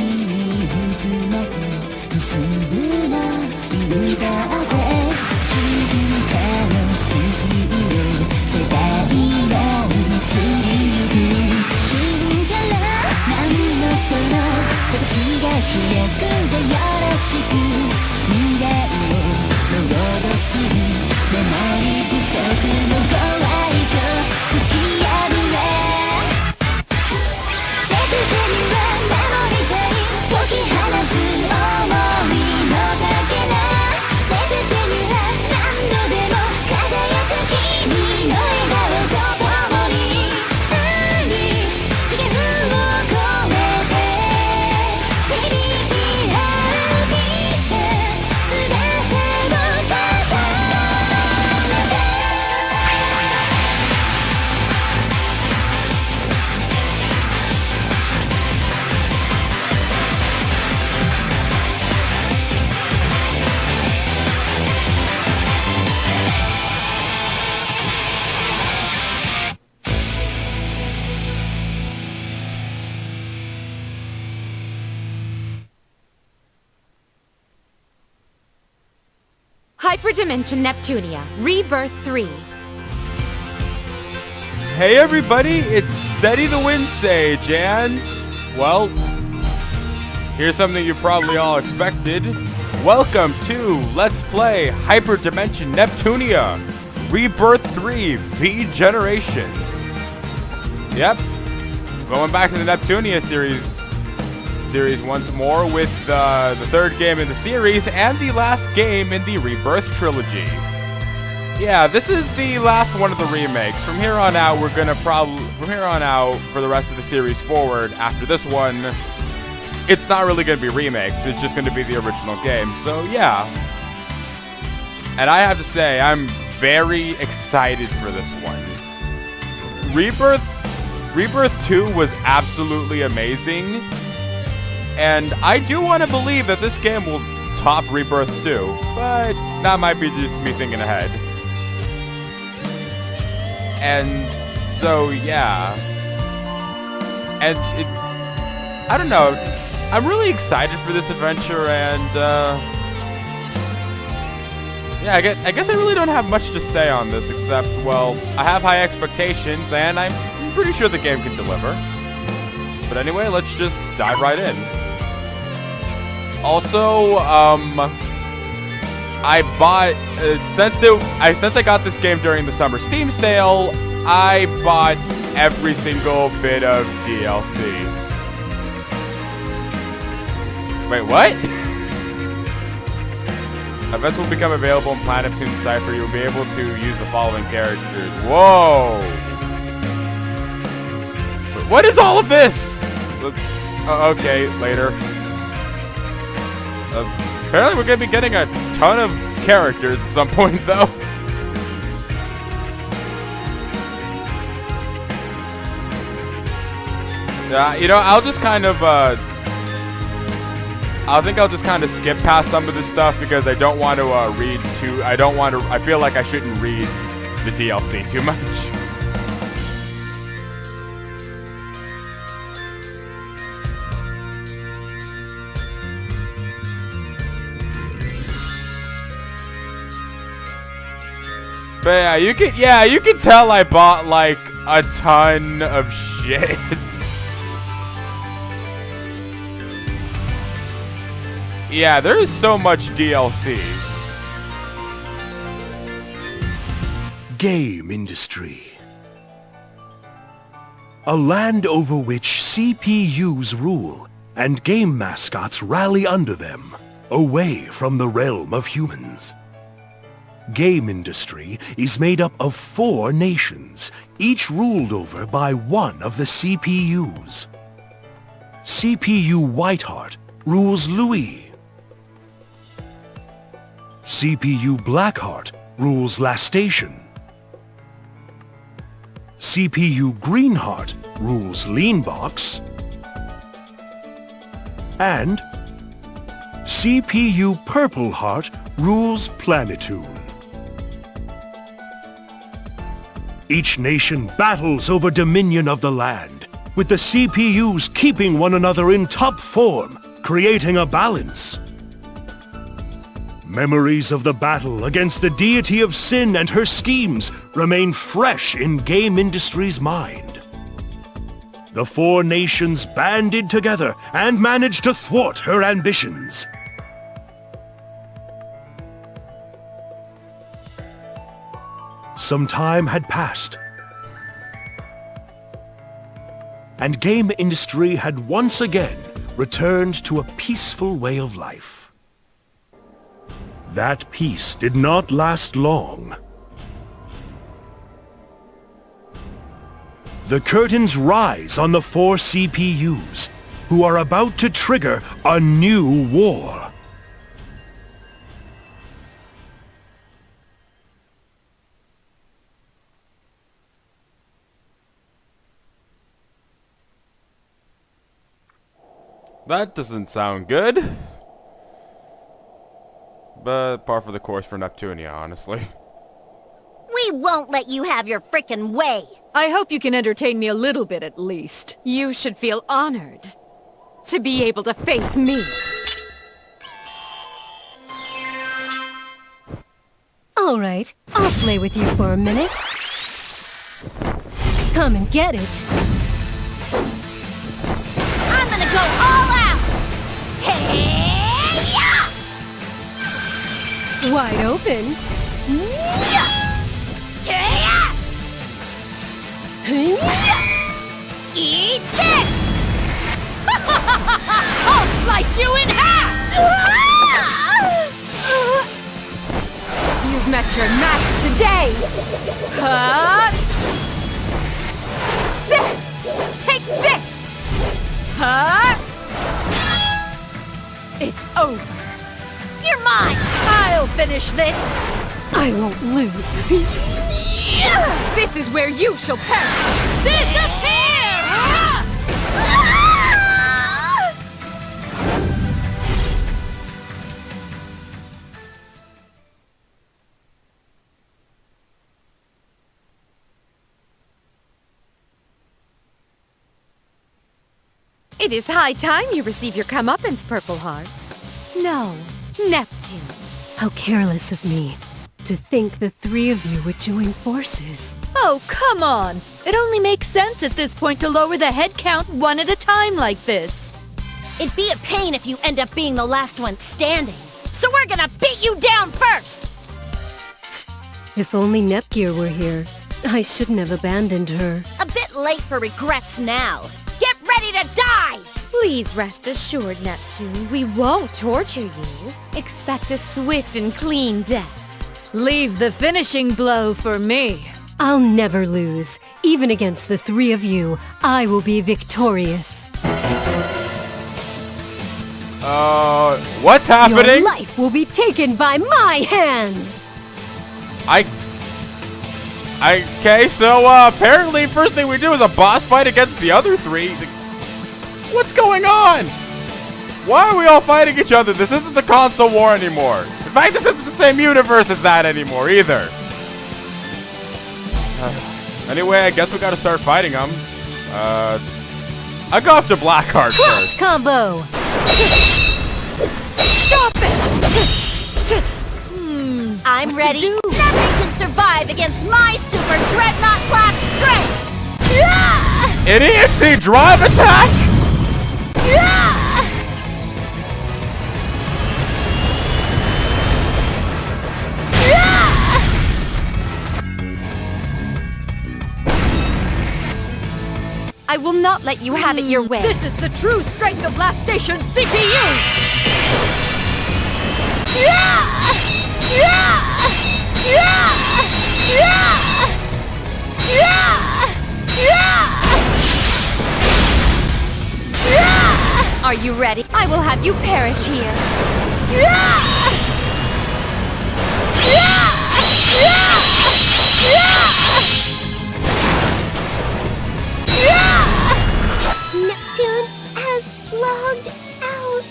妻と結ぶのインターフェース進化のスピード世代が移りゆく信じろ何のその私が主役でよろしく未来をロードする眠り不足のご愛嬌突き破れレクテには守りたい解き放つ想いのだけだレクテには何度でも輝く君の笑顔と共にアニッシュ次元を超えて響き合うミッション翼を重ねてHyperdimension Neptunia, Rebirth 3. Hey everybody, it's Seti the Wind Sage, and, well, here's something you probably all expected. Welcome to Let's Play Hyperdimension Neptunia, Rebirth 3, V-Generation. Yep, going back to the Neptunia series once more with the third game in the series and the last game in the Rebirth trilogy. Yeah, this is the last one of the remakes. From here on out, for the rest of the series forward, after this one, it's not really going to be remakes. It's just going to be the original game. So yeah. And I have to say, I'm very excited for this one. Rebirth 2 was absolutely amazing. And I do want to believe that this game will top Rebirth 2, but that might be just me thinking ahead. And so, yeah. And I don't know, I'm really excited for this adventure, and yeah, I guess I really don't have much to say on this, except, well, I have high expectations, and I'm pretty sure the game can deliver. But anyway, let's just dive right in. Also, I bought since I got this game during the summer Steam sale, I bought every single bit of DLC. Wait, what? Events will become available in Planet Neptune Cypher. You will be able to use the following characters. Whoa! Wait, what is all of this? Okay, later. Apparently we're going to be getting a ton of characters at some point, though. Yeah, you know, I'll just kind of, I think I'll just kind of skip past some of this stuff because I don't want to I feel like I shouldn't read the DLC too much. But yeah, you can tell I bought like a ton of shit. Yeah, there is so much DLC. Game industry. A land over which CPUs rule and game mascots rally under them, away from the realm of humans. Game industry is made up of 4 nations, each ruled over by one of the CPUs. CPU Whiteheart rules Louis. CPU Blackheart rules La Station. CPU Greenheart rules Leanbox. And CPU Purpleheart rules Planetoon. Each nation battles over dominion of the land, with the CPUs keeping one another in top form, creating a balance. Memories of the battle against the Deity of Sin and her schemes remain fresh in game industry's mind. The four nations banded together and managed to thwart her ambitions. Some time had passed, and game industry had once again returned to a peaceful way of life. That peace did not last long. The curtains rise on the four CPUs, who are about to trigger a new war. That doesn't sound good. But par for the course for Neptunia, honestly. We won't let you have your frickin' way. I hope you can entertain me a little bit at least. You should feel honored to be able to face me. All right, I'll play with you for a minute. Come and get it. I'm gonna go all out! Tay-ya! Wide open. Tay-ya! Eat this! I'll slice you in half! You've met your match today! Huh? Take this! Huh? It's over. You're mine! I'll finish this! I won't lose. This is where you shall perish! Disappear! It is high time you receive your comeuppance, Purple Heart. No, Neptune. How careless of me. To think the three of you would join forces. Oh, come on! It only makes sense at this point to lower the head count one at a time like this. It'd be a pain if you end up being the last one standing. So we're gonna beat you down first! If only Nepgear were here. I shouldn't have abandoned her. A bit late for regrets now. Get ready to die! Please rest assured, Neptune, we won't torture you. Expect a swift and clean death. Leave the finishing blow for me. I'll never lose. Even against the three of you, I will be victorious. What's happening? Your life will be taken by my hands! Okay, so, apparently first thing we do is a boss fight against the other three. What's going on? Why are we all fighting each other? This isn't the console war anymore. In fact, this isn't the same universe as that anymore, either. Anyway, I guess we gotta start fighting them. I'll go after Blackheart Cross first. combo! Stop it! I'm ready. Nothing can survive against my super dreadnought class strength! Idiocy drive attack! I will not let you have it your way. This is the true strength of Last Station CPU! Are you ready? I will have you perish here. Neptune has logged out.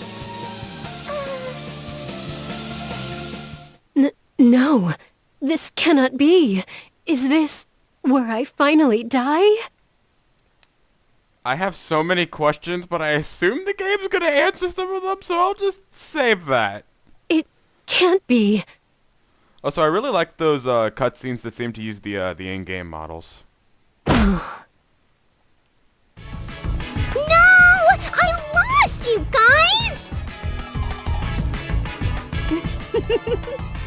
No, this cannot be. Is this where I finally die? I have so many questions, but I assume the game's gonna answer some of them, so I'll just save that. It can't be. Also, I really like those cutscenes that seem to use the in-game models. No! I lost, you guys!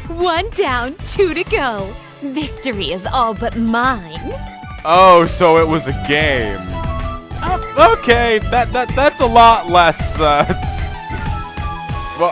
1 down, 2 to go. Victory is all but mine. Oh, so it was a game. Okay, that's a lot less. Well,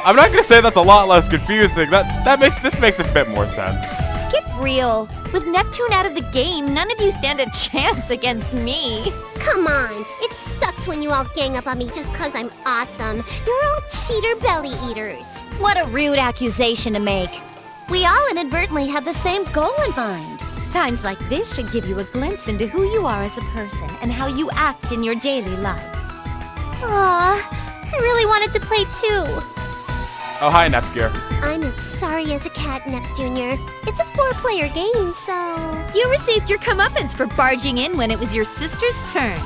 I'm not gonna say that's a lot less confusing. This makes a bit more sense. Get real. With Neptune out of the game, none of you stand a chance against me. Come on, it sucks when you all gang up on me just 'cause I'm awesome. You're all cheater belly eaters. What a rude accusation to make. We all inadvertently have the same goal in mind. Times like this should give you a glimpse into who you are as a person and how you act in your daily life. Aw, I really wanted to play too. Oh, hi, Nepgear. I'm as sorry as a cat, Nep Jr. It's a 4-player game, so... You received your comeuppance for barging in when it was your sister's turn.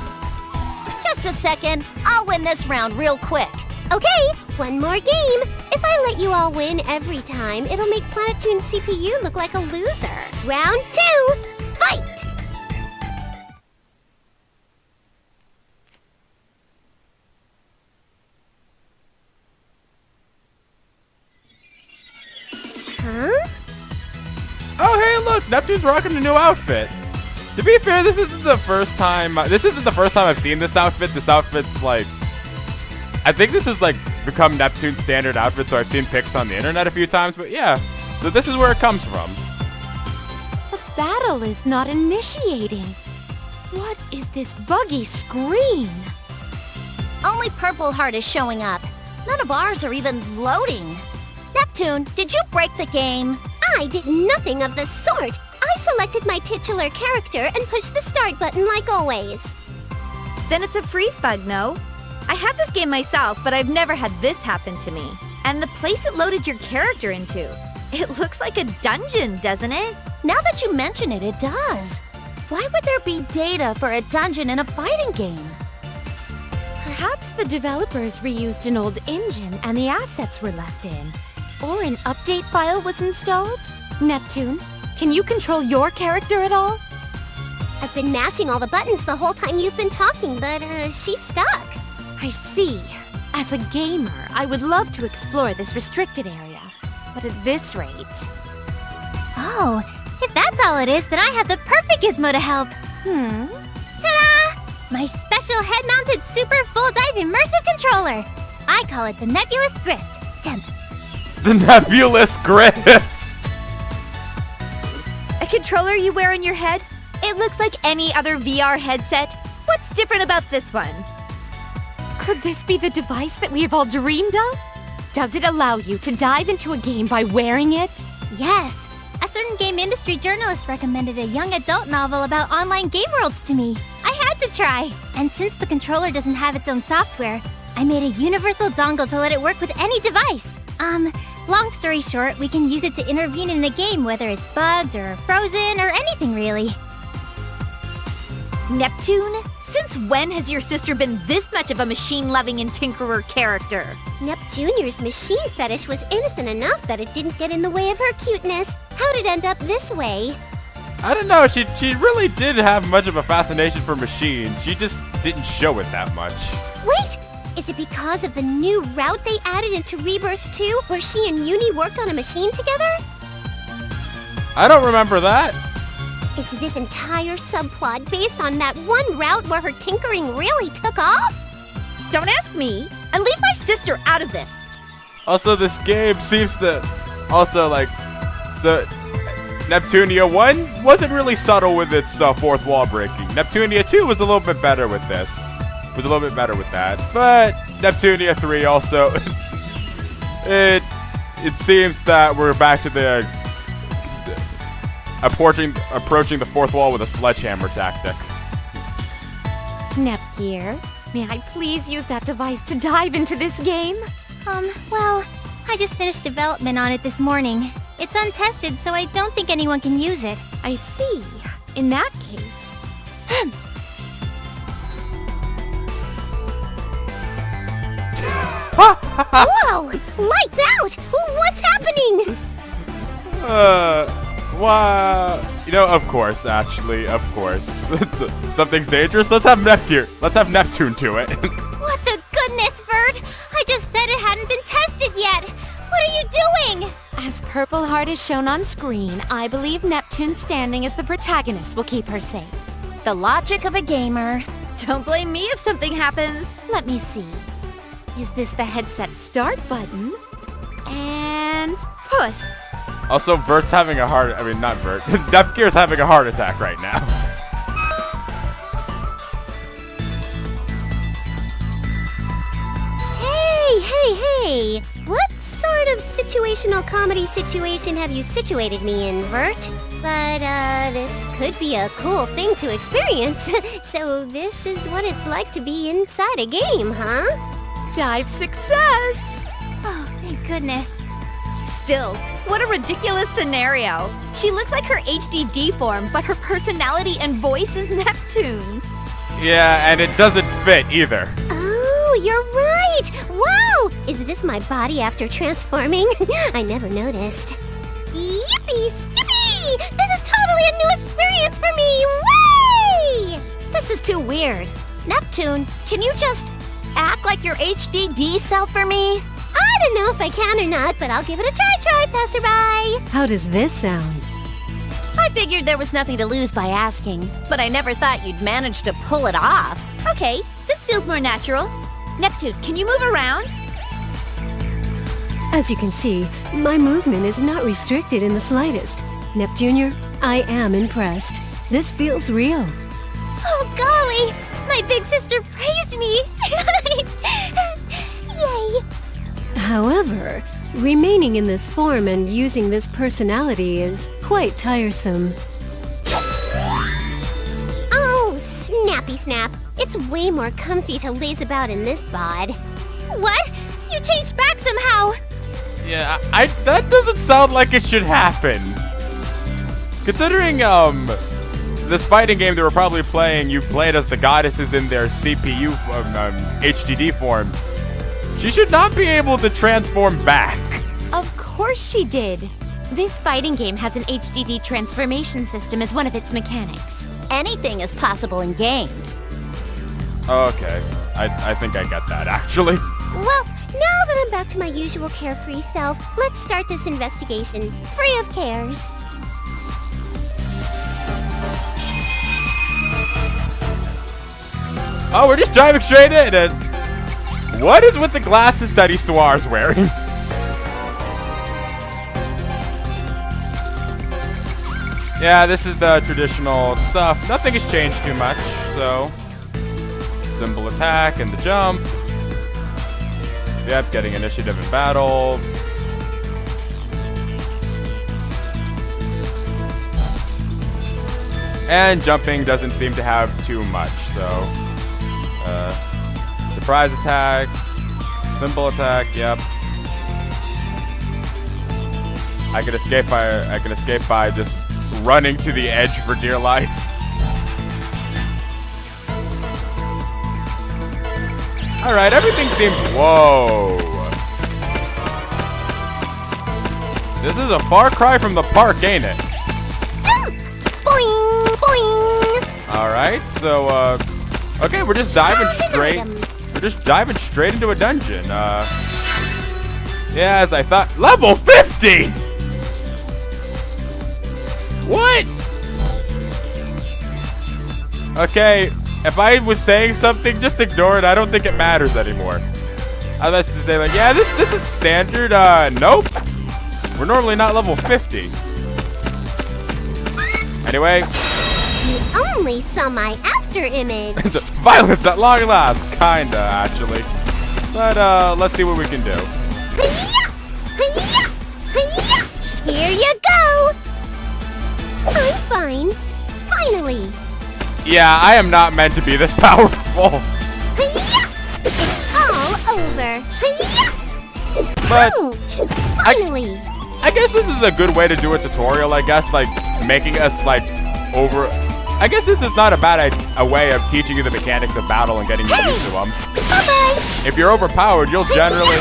Just a second. I'll win this round real quick. Okay, one more game. If I let you all win every time, it'll make Planetoon's CPU look like a loser. Round 2, fight! Huh? Oh, hey, look, Neptune's rocking a new outfit. To be fair, this isn't the first time I've seen this outfit. This outfit's like, I think this has like become Neptune's standard outfit, so I've seen pics on the internet a few times, but yeah. So this is where it comes from. The battle is not initiating. What is this buggy screen? Only Purple Heart is showing up. None of ours are even loading. Neptune, did you break the game? I did nothing of the sort. I selected my titular character and pushed the start button like always. Then it's a freeze bug, no? I had this game myself, but I've never had this happen to me. And the place it loaded your character into, it looks like a dungeon, doesn't it? Now that you mention it, it does. Why would there be data for a dungeon in a fighting game? Perhaps the developers reused an old engine and the assets were left in. Or an update file was installed? Neptune, can you control your character at all? I've been mashing all the buttons the whole time you've been talking, but she's stuck. I see. As a gamer, I would love to explore this restricted area. But at this rate... Oh, if that's all it is, then I have the perfect gizmo to help. Ta-da! My special head-mounted super full-dive immersive controller. I call it the Nebulous Grift. Temp. The Nebulous Grift! A controller you wear on your head? It looks like any other VR headset. What's different about this one? Could this be the device that we have all dreamed of? Does it allow you to dive into a game by wearing it? Yes. A certain game industry journalist recommended a young adult novel about online game worlds to me. I had to try. And since the controller doesn't have its own software, I made a universal dongle to let it work with any device. Long story short, we can use it to intervene in a game, whether it's bugged or frozen or anything really. Neptune? Since when has your sister been this much of a machine-loving and tinkerer character? Nep Jr.'s machine fetish was innocent enough that it didn't get in the way of her cuteness. How'd it end up this way? I don't know, she really did have much of a fascination for machines. She just didn't show it that much. Wait! Is it because of the new route they added into Rebirth 2, where she and Uni worked on a machine together? I don't remember that. Is this entire subplot based on that one route where her tinkering really took off? Don't ask me, and leave my sister out of this. Also, this game seems to also like, so Neptunia 1 wasn't really subtle with its fourth wall breaking. Neptunia 2 was a little bit better with this. Was a little bit better with that. But Neptunia 3 also, it seems that we're back to the approaching the fourth wall with a sledgehammer tactic. Nepgear, may I please use that device to dive into this game? Well, I just finished development on it this morning. It's untested, so I don't think anyone can use it. I see. In that case... Whoa! Lights out! What's happening? Wow. You know, of course, actually, of course. Something's dangerous. Let's have Neptune. Let's have Neptune to it. What the goodness, Vert? I just said it hadn't been tested yet. What are you doing? As Purple Heart is shown on screen, I believe Neptune standing as the protagonist will keep her safe. The logic of a gamer. Don't blame me if something happens. Let me see. Is this the headset start button? And push. Also, Vert's having a heart. I mean, not Vert. Nepgear's having a heart attack right now. Hey! What sort of situational comedy situation have you situated me in, Vert? But, this could be a cool thing to experience. So this is what it's like to be inside a game, huh? Dive success! Oh, thank goodness. Still, what a ridiculous scenario. She looks like her HDD form, but her personality and voice is Neptune's. Yeah, and it doesn't fit either. Oh, you're right! Wow! Is this my body after transforming? I never noticed. Yippee skippy! This is totally a new experience for me! Way! This is too weird. Neptune, can you just act like your HDD self for me? I don't know if I can or not, but I'll give it a try, passerby! How does this sound? I figured there was nothing to lose by asking, but I never thought you'd manage to pull it off. Okay, this feels more natural. Neptune, can you move around? As you can see, my movement is not restricted in the slightest. Neptunia, I am impressed. This feels real. Oh, golly! My big sister praised me! Yay! However, remaining in this form and using this personality is quite tiresome. Oh, snappy snap. It's way more comfy to laze about in this bod. What? You changed back somehow! Yeah, that doesn't sound like it should happen. Considering, this fighting game they were probably playing, you played as the goddesses in their CPU, HDD forms. She should not be able to transform back. Of course she did. This fighting game has an HDD transformation system as one of its mechanics. Anything is possible in games. Okay, I think I get that, actually. Well, now that I'm back to my usual carefree self, let's start this investigation, free of cares. Oh, we're just diving straight in, and what is with the glasses that Histoire's wearing? Yeah, this is the traditional stuff. Nothing has changed too much, so symbol attack and the jump. Yep, getting initiative in battle. And jumping doesn't seem to have too much, so surprise attack, symbol attack, yep. I can escape by just running to the edge for dear life. Alright, everything seems... Whoa. This is a far cry from the park, ain't it? Boing, boing. Alright, so, okay, we're just diving straight. We're just diving straight into a dungeon. Yeah, as I thought. Level 50! What? Okay, if I was saying something, just ignore it. I don't think it matters anymore. I was to say, like, yeah, this is standard. Nope. We're normally not level 50. Anyway. You only saw my after image. Violence at long last. Kinda, actually. But, let's see what we can do. Hi-ya! Hi-ya! Hi-ya! Here you go! I'm fine. Finally! Yeah, I am not meant to be this powerful. Hi-ya! It's all over. Hi-ya! But Ouch! Finally! I guess this is a good way to do a tutorial, I guess, like, making us, like, I guess this is not a bad a way of teaching you the mechanics of battle and getting you used to them. Bye-bye! If you're overpowered, you'll generally,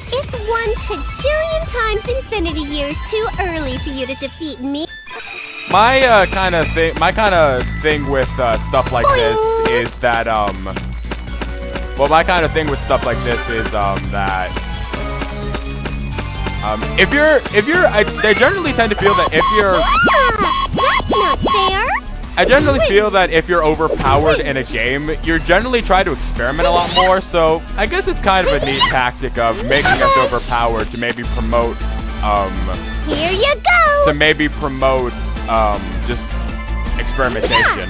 It's 1 kajillion times infinity years too early for you to defeat me. my kind of thing with stuff like this is that, well, my kind of thing with stuff like this is, that, I generally tend to feel that if you're, That's not fair! I generally feel that if you're overpowered in a game, you're generally trying to experiment a lot more, so I guess it's kind of a neat tactic of making us overpowered to maybe promote, Here you go! to maybe promote, just experimentation.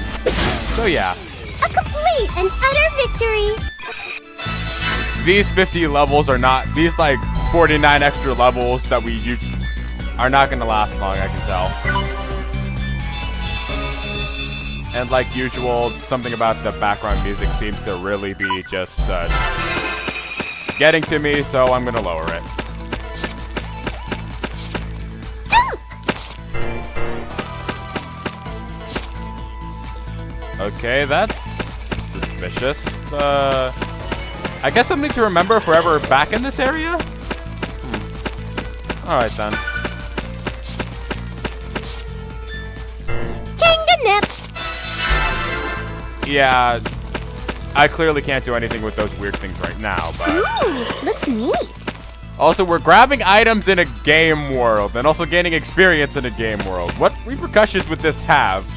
So yeah. A complete and utter victory! These 50 levels are not, these like 49 extra levels that we use are not going to last long, I can tell. And like usual, something about the background music seems to really be just getting to me, so I'm going to lower it. Okay, that's suspicious. I guess something to remember if we're ever back in this area? Alright then. Kanganip! Yeah, I clearly can't do anything with those weird things right now, but... Ooh, looks neat. Also, we're grabbing items in a game world, and also gaining experience in a game world. What repercussions would this have?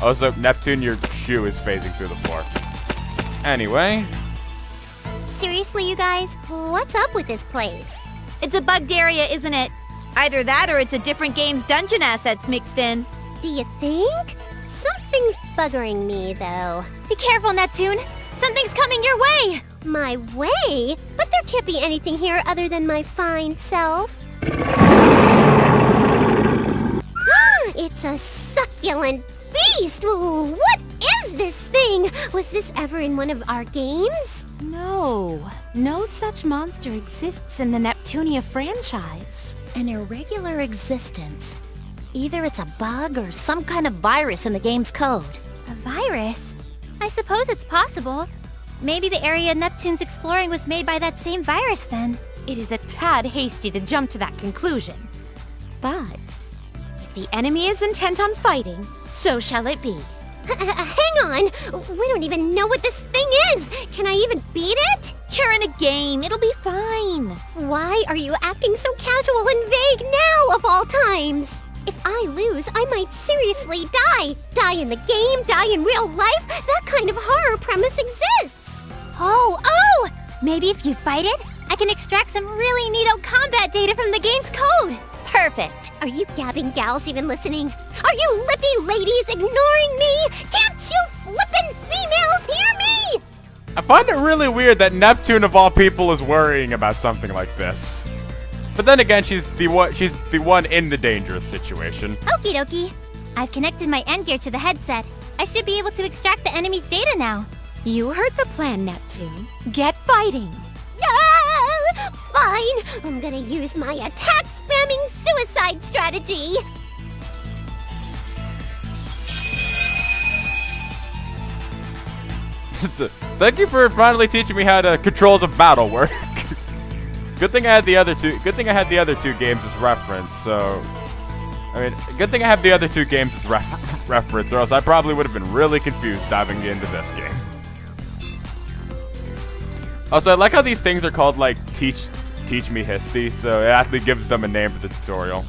Also, Neptune, your shoe is phasing through the floor. Anyway... Seriously, you guys? What's up with this place? It's a bugged area, isn't it? Either that or it's a different game's dungeon assets mixed in. Do you think? Something's buggering me, though. Be careful, Neptune. Something's coming your way. My way? But there can't be anything here other than my fine self. It's a succulent beast! What is this thing? Was this ever in one of our games? No, no such monster exists in the Neptunia franchise. An irregular existence. Either it's a bug or some kind of virus in the game's code. A virus? I suppose it's possible. Maybe the area Neptune's exploring was made by that same virus then. It is a tad hasty to jump to that conclusion. But if the enemy is intent on fighting, so shall it be. Hang on! We don't even know what this thing is! Can I even beat it? You're in a game. It'll be fine. Why are you acting so casual and vague now, of all times? If I lose, I might seriously die. Die in the game, die in real life. That kind of horror premise exists. Oh! Maybe if you fight it, I can extract some really neato combat data from the game's code. Perfect. Are you gabbing gals even listening? Are you lippy ladies ignoring me? Can't you flippin' females hear me? I find it really weird that Neptune of all people is worrying about something like this. But then again, she's the one in the dangerous situation. Okie dokie. I've connected my end gear to the headset. I should be able to extract the enemy's data now. You heard the plan, Neptune. Get fighting. Ah, fine. I'm gonna use my attack spamming suicide strategy. Thank you for finally teaching me how the controls of battle work. Good thing I had the other two. Good thing I had the other two games as reference. So, I mean, good thing I have the other two games as reference, or else I probably would have been really confused diving into this game. Also, I like how these things are called like teach me Histy, so it actually gives them a name for the tutorial.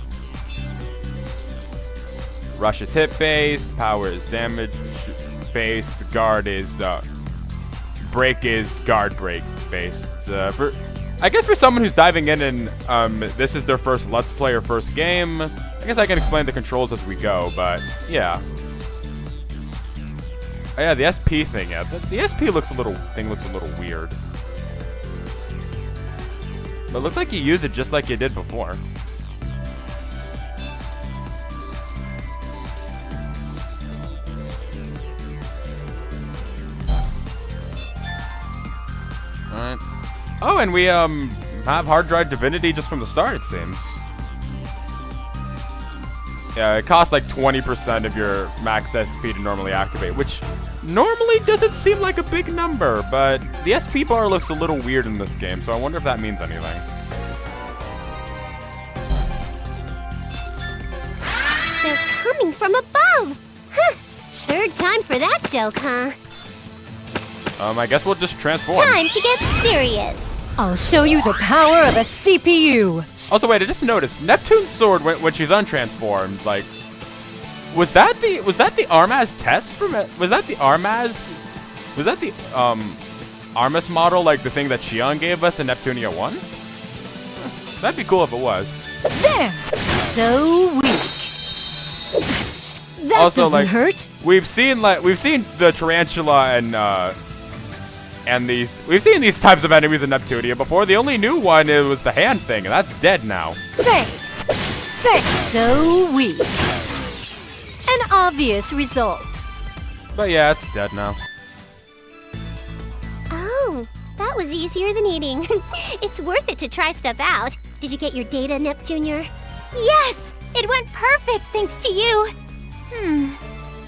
Rush is hit based, power is damage based, guard is break is guard break based. I guess for someone who's diving in and this is their first Let's Play or first game, I guess I can explain the controls as we go, but yeah. Oh yeah, the SP thing, yeah. The SP looks a little weird. But it looks like you use it just like you did before. Alright. Oh, and we have hard drive divinity just from the start, it seems. Yeah, it costs like 20% of your max SP to normally activate, which normally doesn't seem like a big number, but the SP bar looks a little weird in this game, so I wonder if that means anything. They're coming from above! Huh. Third time for that joke, huh? I guess we'll just transform. Time to get serious! I'll show you the power of a CPU. Also, wait, I just noticed Neptune's sword when she's untransformed, like, was that the Armaz test from it? Was that the Armaz model, like the thing that Xion gave us in Neptunia 1? That'd be cool if it was. There. So weak. That Also, doesn't like, hurt. we've seen the tarantula and we've seen these types of enemies in Neptunia before. The only new one was the hand thing, and that's dead now. Say. So weak. An obvious result. But yeah, it's dead now. Oh, that was easier than eating. It's worth it to try stuff out. Did you get your data, Neptunia? Yes! It went perfect thanks to you!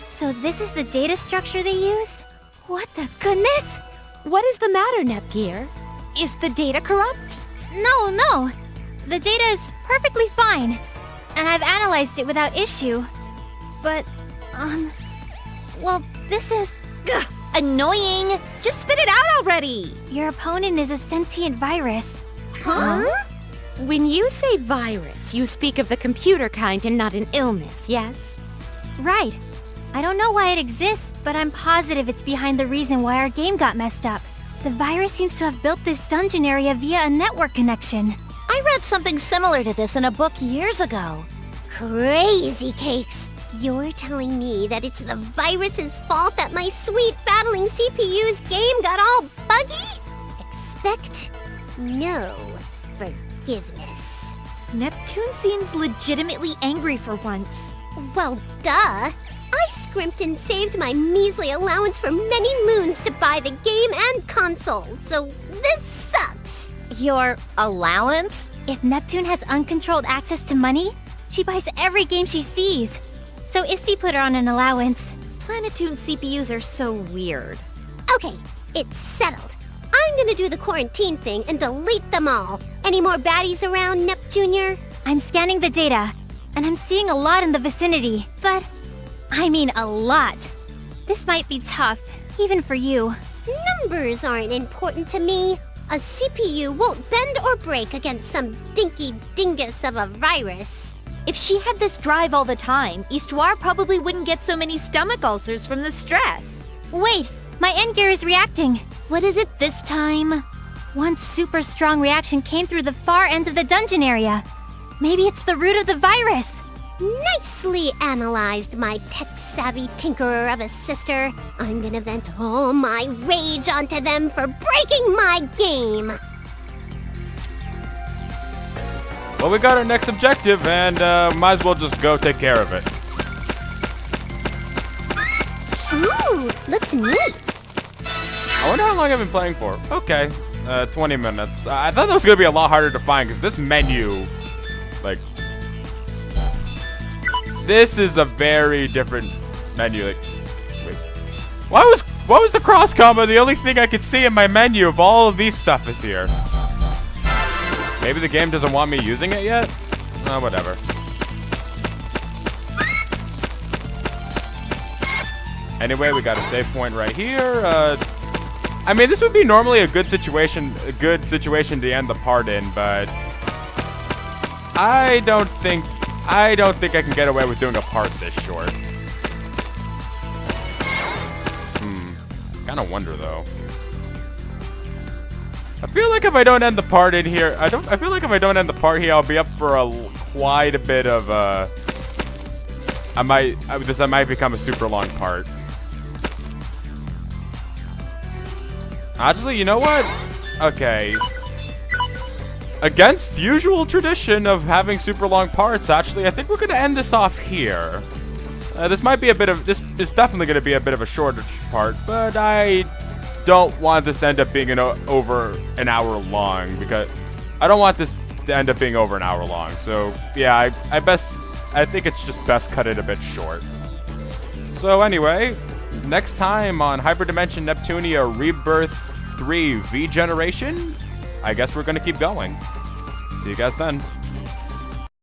So this is the data structure they used? What the goodness? What is the matter, Nepgear? Is the data corrupt? No. The data is perfectly fine. And I've analyzed it without issue. But, well, this is... annoying! Just spit it out already! Your opponent is a sentient virus. Huh? When you say virus, you speak of the computer kind and not an illness, yes? Right. I don't know why it exists, but I'm positive it's behind the reason why our game got messed up. The virus seems to have built this dungeon area via a network connection. I read something similar to this in a book years ago. Crazy cakes! You're telling me that it's the virus's fault that my sweet battling CPU's game got all buggy? Expect no forgiveness. Neptune seems legitimately angry for once. Well, duh. I scrimped and saved my measly allowance for many moons to buy the game and console, so this sucks. Your allowance? If Neptune has uncontrolled access to money, she buys every game she sees. So Isti put her on an allowance. Planetoon CPUs are so weird. Okay, it's settled. I'm gonna do the quarantine thing and delete them all. Any more baddies around, Nep Jr.? I'm scanning the data, and I'm seeing a lot in the vicinity. But, I mean a lot. This might be tough, even for you. Numbers aren't important to me. A CPU won't bend or break against some dinky dingus of a virus. If she had this drive all the time, Histoire probably wouldn't get so many stomach ulcers from the stress. Wait, my end gear is reacting. What is it this time? One super strong reaction came through the far end of the dungeon area. Maybe it's the root of the virus. Nicely analyzed, my tech-savvy tinkerer of a sister. I'm gonna vent all my rage onto them for breaking my game. Well, we got our next objective, and might as well just go take care of it. Ooh, looks neat. I wonder how long I've been playing for. Okay, 20 minutes. I thought that was going to be a lot harder to find, because this menu, like... This is a very different menu. Like, wait. What was the cross combo? The only thing I could see in my menu of all of these stuff is here. Maybe the game doesn't want me using it yet? Whatever. Anyway, we got a save point right here. I mean, this would be normally a good situation to end the part in, but I don't think I can get away with doing a part this short. Kind of wonder though. I feel like if I don't end the part in here, I feel like if I don't end the part here, I'll be up for quite a bit of this might become a super long part. Actually, you know what? Okay. Against usual tradition of having super long parts, actually, I think we're gonna end this off here. This is definitely gonna be a bit of a shorter part, but I don't want this to end up being over an hour long, because I don't want this to end up being over an hour long. So yeah, I I think it's just best cut it a bit short. So anyway, next time on Hyperdimension Neptunia Rebirth 3 V Generation, I guess we're going to keep going. See you guys then.